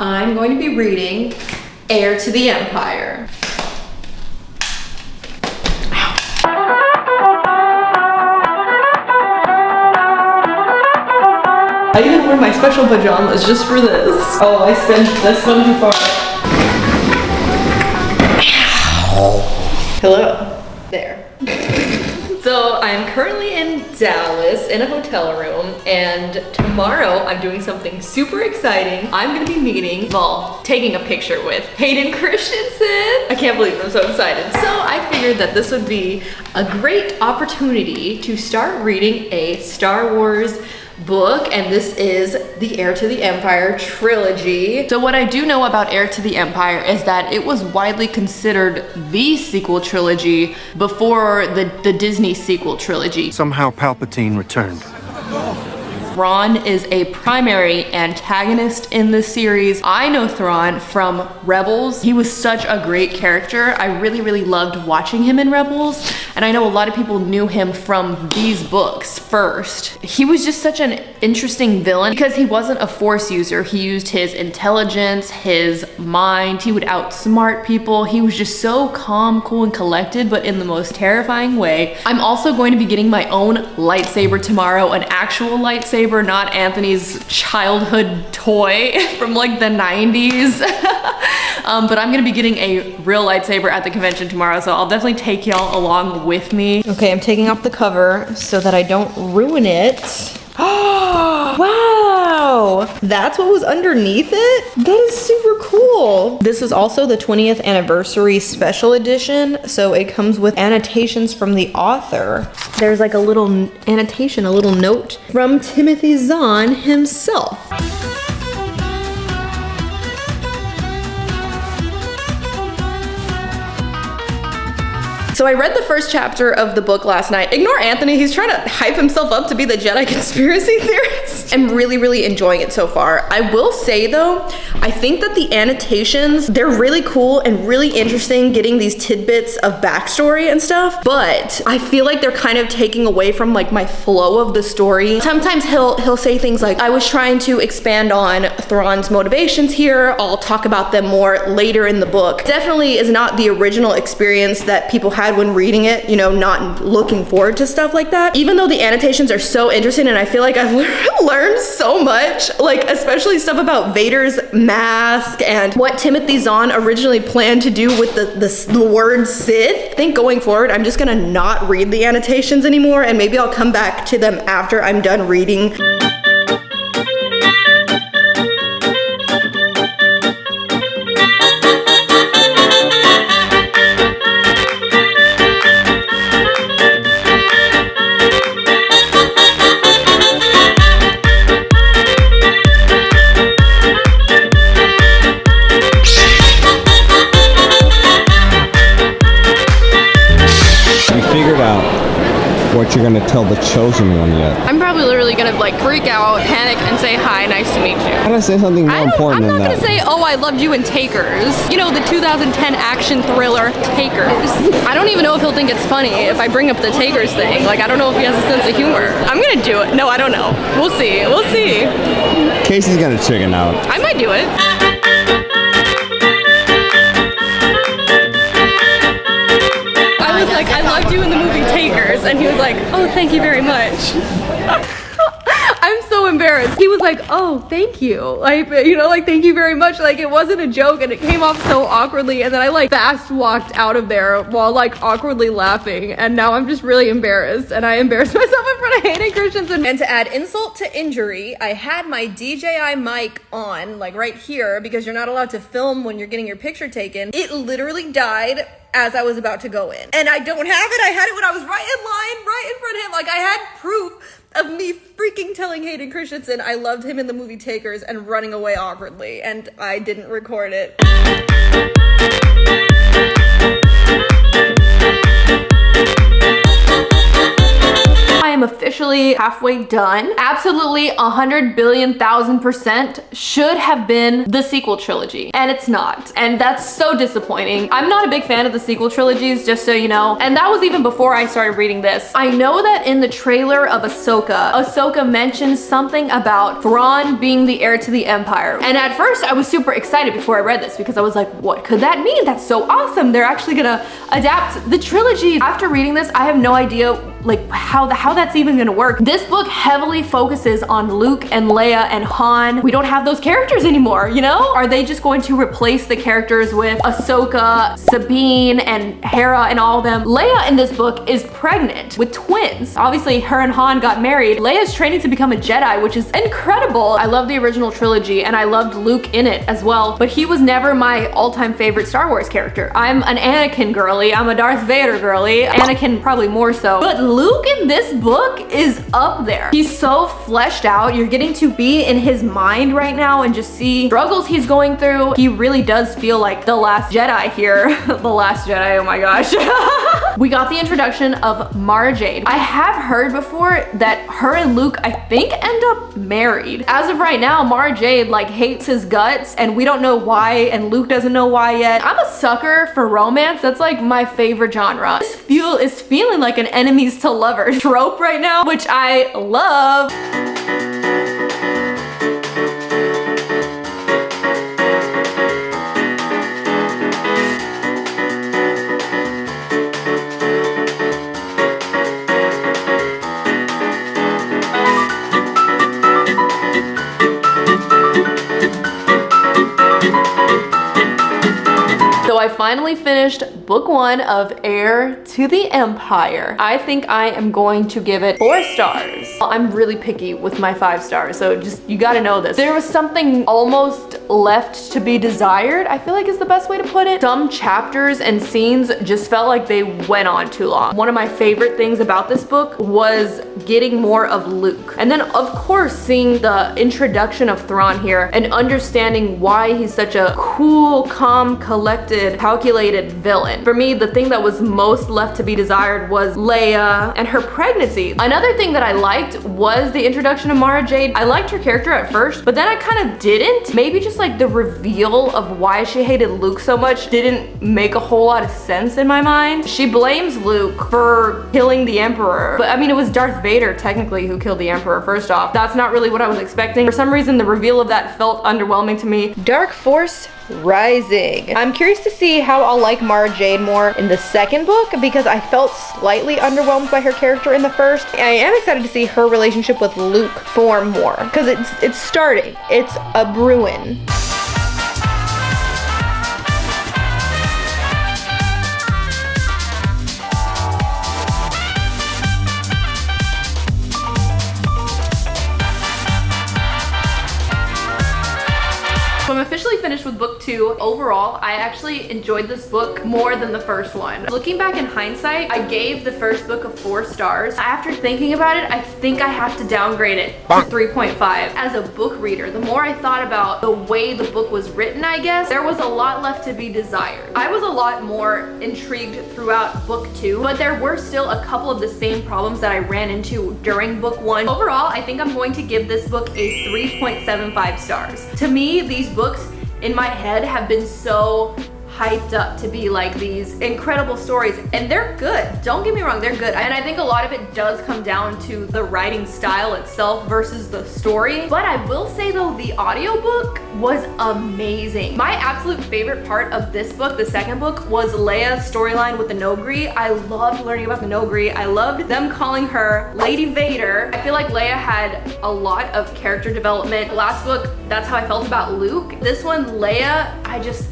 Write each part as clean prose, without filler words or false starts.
I'm going to be reading Heir to the Empire. I even wear my special pajamas just for this. Oh, I spent this one too far. Hello. There. So I'm currently in Dallas in a hotel room, and tomorrow I'm doing something super exciting. I'm gonna be meeting, well, taking a picture with Hayden Christensen. I can't believe I'm so excited. So I figured that this would be a great opportunity to start reading a Star Wars book, and this is the Heir to the Empire trilogy. So what I do know about Heir to the Empire is that it was widely considered the sequel trilogy before the Disney sequel trilogy. Somehow Palpatine returned. Thrawn is a primary antagonist in this series. I know Thrawn from Rebels. He was such a great character. I really loved watching him in Rebels, and I know a lot of people knew him from these books first. He was just such an interesting villain because he wasn't a Force user. He used his intelligence, his mind. He would outsmart people. He was just so calm, cool, and collected, but in the most terrifying way. I'm also going to be getting my own lightsaber tomorrow, an actual lightsaber, not Anthony's childhood toy from like the 90s. But I'm gonna be getting a real lightsaber at the convention tomorrow, so I'll definitely take y'all along with me. Okay, I'm taking off the cover so that I don't ruin it. Oh, wow! That's what was underneath it? That is super cool. This is also the 20th anniversary special edition, so it comes with annotations from the author. There's like a little annotation, a little note from Timothy Zahn himself. So I read the first chapter of the book last night. Ignore Anthony, he's trying to hype himself up to be the Jedi conspiracy theorist. I'm really enjoying it so far. I will say though, I think that the annotations, they're really cool and really interesting, getting these tidbits of backstory and stuff, but I feel like they're kind of taking away from like my flow of the story. Sometimes he'll say things like, I was trying to expand on Thrawn's motivations here. I'll talk about them more later in the book. Definitely is not the original experience that people had when reading it, you know, not looking forward to stuff like that. Even though the annotations are so interesting and I feel like I've learned so much, like especially stuff about Vader's mask and what Timothy Zahn originally planned to do with the word Sith. I think going forward, I'm just gonna not read the annotations anymore, and maybe I'll come back to them after I'm done reading. What you're gonna tell the chosen one yet? I'm probably literally gonna like freak out, panic, and say hi, nice to meet you. I'm gonna say something more important than that. I'm not gonna say, oh, I loved you in Takers. You know, the 2010 action thriller Takers. I don't even know if he'll think it's funny if I bring up the Takers thing. Like, I don't know if he has a sense of humor. I'm gonna do it. No, I don't know. We'll see. We'll see. Casey's gonna chicken out. I might do it. I was like, I loved you in the movie Takers, and he was like, oh, thank you very much. I'm so embarrassed. He was like, oh, thank you. Like, you know, like, thank you very much. Like, it wasn't a joke, and it came off so awkwardly, and then I like fast walked out of there while like awkwardly laughing, and now I'm just really embarrassed, and I embarrassed myself in front of Hayden Christensen. And to add insult to injury, I had my DJI mic on, like right here, because you're not allowed to film when you're getting your picture taken. It literally died as I was about to go in. And I don't have it. I had it when I was right in line, right in front of him. Like, I had proof of me freaking telling Hayden Christensen I loved him in the movie Takers and running away awkwardly, and I didn't record it. I am officially halfway done. Absolutely 100 billion thousand % should have been the sequel trilogy, and it's not. And that's so disappointing. I'm not a big fan of the sequel trilogies, just so you know. And that was even before I started reading this. I know that in the trailer of Ahsoka mentioned something about Thrawn being the heir to the Empire. And at first I was super excited before I read this because I was like, what could that mean? That's so awesome. They're actually gonna adapt the trilogy. After reading this, I have no idea like how that's even gonna work. This book heavily focuses on Luke and Leia and Han. We don't have those characters anymore, you know? Are they just going to replace the characters with Ahsoka, Sabine, and Hera and all of them? Leia in this book is pregnant with twins. Obviously, her and Han got married. Leia's training to become a Jedi, which is incredible. I love the original trilogy and I loved Luke in it as well, but he was never my all-time favorite Star Wars character. I'm an Anakin girly. I'm a Darth Vader girly. Anakin probably more so. But Luke in this book is up there. He's so fleshed out. You're getting to be in his mind right now and just see struggles he's going through. He really does feel like the last Jedi here. The last Jedi, oh my gosh. We got the introduction of Mara Jade. I have heard before that her and Luke, I think, end up married. As of right now, Mara Jade like hates his guts and we don't know why, and Luke doesn't know why yet. I'm a sucker for romance. That's like my favorite genre. This is feeling like an enemies to lovers trope right now, which I love. I finally finished book 1 of Heir to the Empire. I think I am going to give it 4 stars. I'm really picky with my 5 stars, so just, you gotta know this. There was something almost left to be desired, I feel like is the best way to put it. Some chapters and scenes just felt like they went on too long. One of my favorite things about this book was getting more of Luke. And then of course seeing the introduction of Thrawn here and understanding why he's such a cool, calm, collected, calculated villain. For me, the thing that was most left to be desired was Leia and her pregnancy. Another thing that I liked was the introduction of Mara Jade. I liked her character at first, but then I kind of didn't. Maybe just like the reveal of why she hated Luke so much didn't make a whole lot of sense in my mind. She blames Luke for killing the Emperor, but I mean, it was Darth Vader technically who killed the Emperor first off. That's not really what I was expecting. For some reason, the reveal of that felt underwhelming to me. Dark Force Rising. I'm curious to see how I'll like Mara Jade more in the second book because I felt slightly underwhelmed by her character in the first. I am excited to see her relationship with Luke form more because it's starting. It's a brewing. So I'm officially finished with book 2. Overall, I actually enjoyed this book more than the first one. Looking back in hindsight, I gave the first book a 4 stars. After thinking about it, I think I have to downgrade it to 3.5. As a book reader, the more I thought about the way the book was written, I guess, there was a lot left to be desired. I was a lot more intrigued throughout book 2, but there were still a couple of the same problems that I ran into during book 1. Overall, I think I'm going to give this book a 3.75 stars. To me, these books in my head have been so hyped up to be like these incredible stories, and they're good. Don't get me wrong, they're good. And I think a lot of it does come down to the writing style itself versus the story. But I will say though, the audiobook was amazing. My absolute favorite part of this book, the second book, was Leia's storyline with the Noghri. I loved learning about the Noghri. I loved them calling her Lady Vader. I feel like Leia had a lot of character development. Last book, that's how I felt about Luke. This one, Leia, I just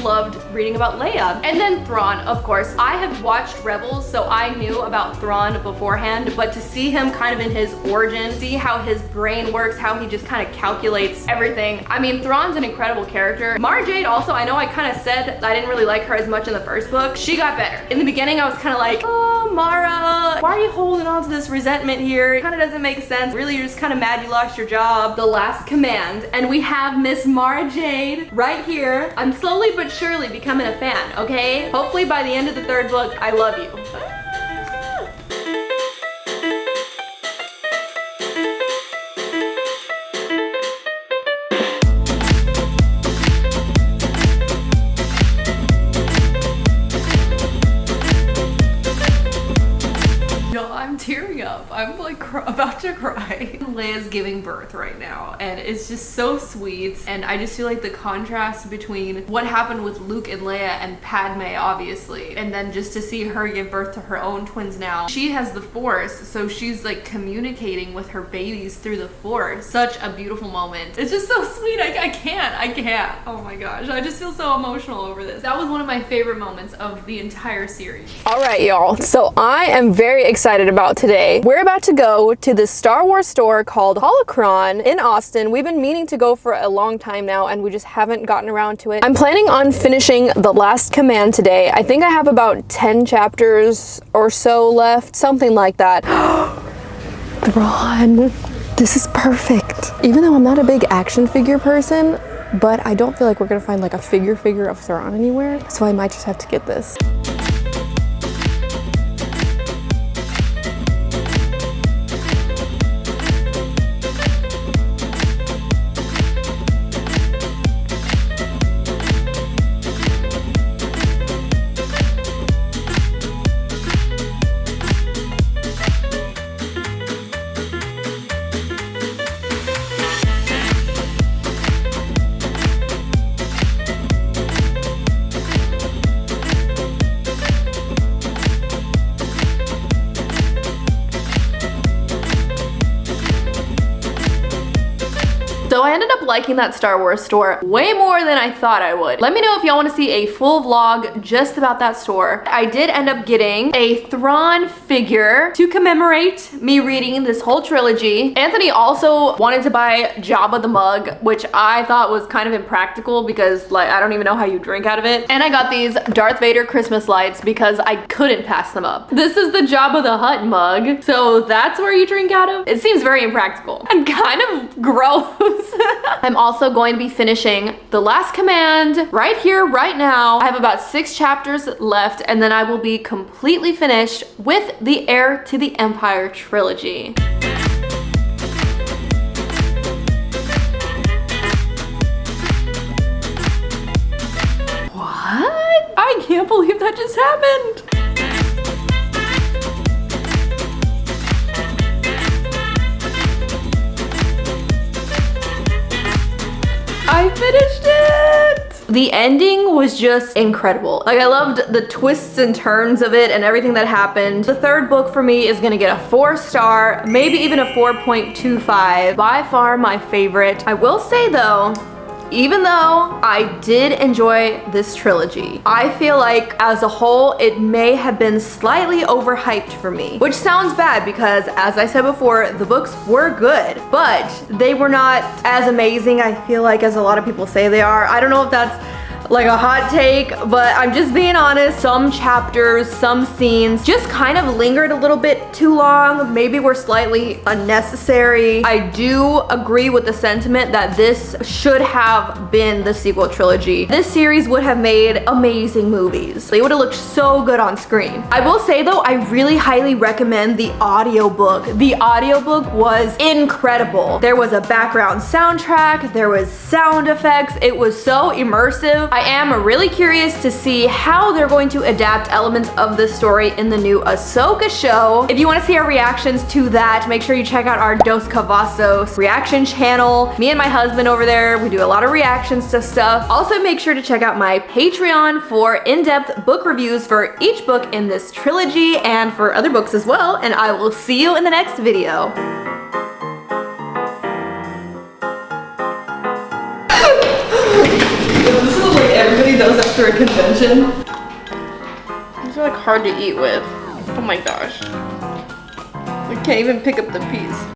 loved reading about Leia. And then Thrawn, of course. I have watched Rebels, so I knew about Thrawn beforehand, but to see him kind of in his origin, see how his brain works, how he just kind of calculates everything. I mean, Thrawn's an incredible character. Mara Jade also, I know I kind of said I didn't really like her as much in the first book. She got better. In the beginning, I was kind of like, oh, Mara, why are you holding on to this resentment here? It kind of doesn't make sense. Really, you're just kind of mad you lost your job. The Last Command. And we have Miss Mara Jade right here. I'm slowly but surely becoming a fan, okay? Hopefully by the end of the third book, I love you. I'm like about to cry. Leia's giving birth right now, and it's just so sweet. And I just feel like the contrast between what happened with Luke and Leia and Padme, obviously, and then just to see her give birth to her own twins now. She has the Force, so she's like communicating with her babies through the Force. Such a beautiful moment. It's just so sweet. I can't. Oh my gosh, I just feel so emotional over this. That was one of my favorite moments of the entire series. All right, y'all. So I am very excited about today. We're about to go to the Star Wars store called Holocron in Austin. We've been meaning to go for a long time now, and we just haven't gotten around to it. I'm planning on finishing The Last Command today. I think I have about 10 chapters or so left, something like that. Thrawn, this is perfect. Even though I'm not a big action figure person, but I don't feel like we're gonna find like a figure of Thrawn anywhere, so I might just have to get this. So I ended up liking that Star Wars store way more than I thought I would. Let me know if y'all want to see a full vlog just about that store. I did end up getting a Thrawn figure to commemorate me reading this whole trilogy. Anthony also wanted to buy Jabba the mug, which I thought was kind of impractical because like I don't even know how you drink out of it. And I got these Darth Vader Christmas lights because I couldn't pass them up. This is the Jabba the Hutt mug, so that's where you drink out of. It seems very impractical and kind of gross. I'm also going to be finishing The Last Command right here, right now. I have about 6 chapters left, and then I will be completely finished with the Heir to the Empire trilogy. What? I can't believe that just happened. I finished it! The ending was just incredible. Like, I loved the twists and turns of it and everything that happened. The third book for me is gonna get a 4-star, maybe even a 4.25. By far my favorite. I will say though, even though I did enjoy this trilogy, I feel like as a whole, it may have been slightly overhyped for me, which sounds bad because as I said before, the books were good, but they were not as amazing, I feel like, as a lot of people say they are. I don't know if that's like a hot take, but I'm just being honest. Some chapters, some scenes just kind of lingered a little bit too long. Maybe were slightly unnecessary. I do agree with the sentiment that this should have been the sequel trilogy. This series would have made amazing movies. They would have looked so good on screen. I will say though, I really highly recommend the audiobook. The audiobook was incredible. There was a background soundtrack, there was sound effects. It was so immersive. I am really curious to see how they're going to adapt elements of this story in the new Ahsoka show. If you want to see our reactions to that, make sure you check out our Dos Cavazos reaction channel. Me and my husband over there, we do a lot of reactions to stuff. Also, make sure to check out my Patreon for in-depth book reviews for each book in this trilogy and for other books as well. And I will see you in the next video. This is what like everybody does after a convention. These are like hard to eat with. Oh my gosh. I can't even pick up the piece.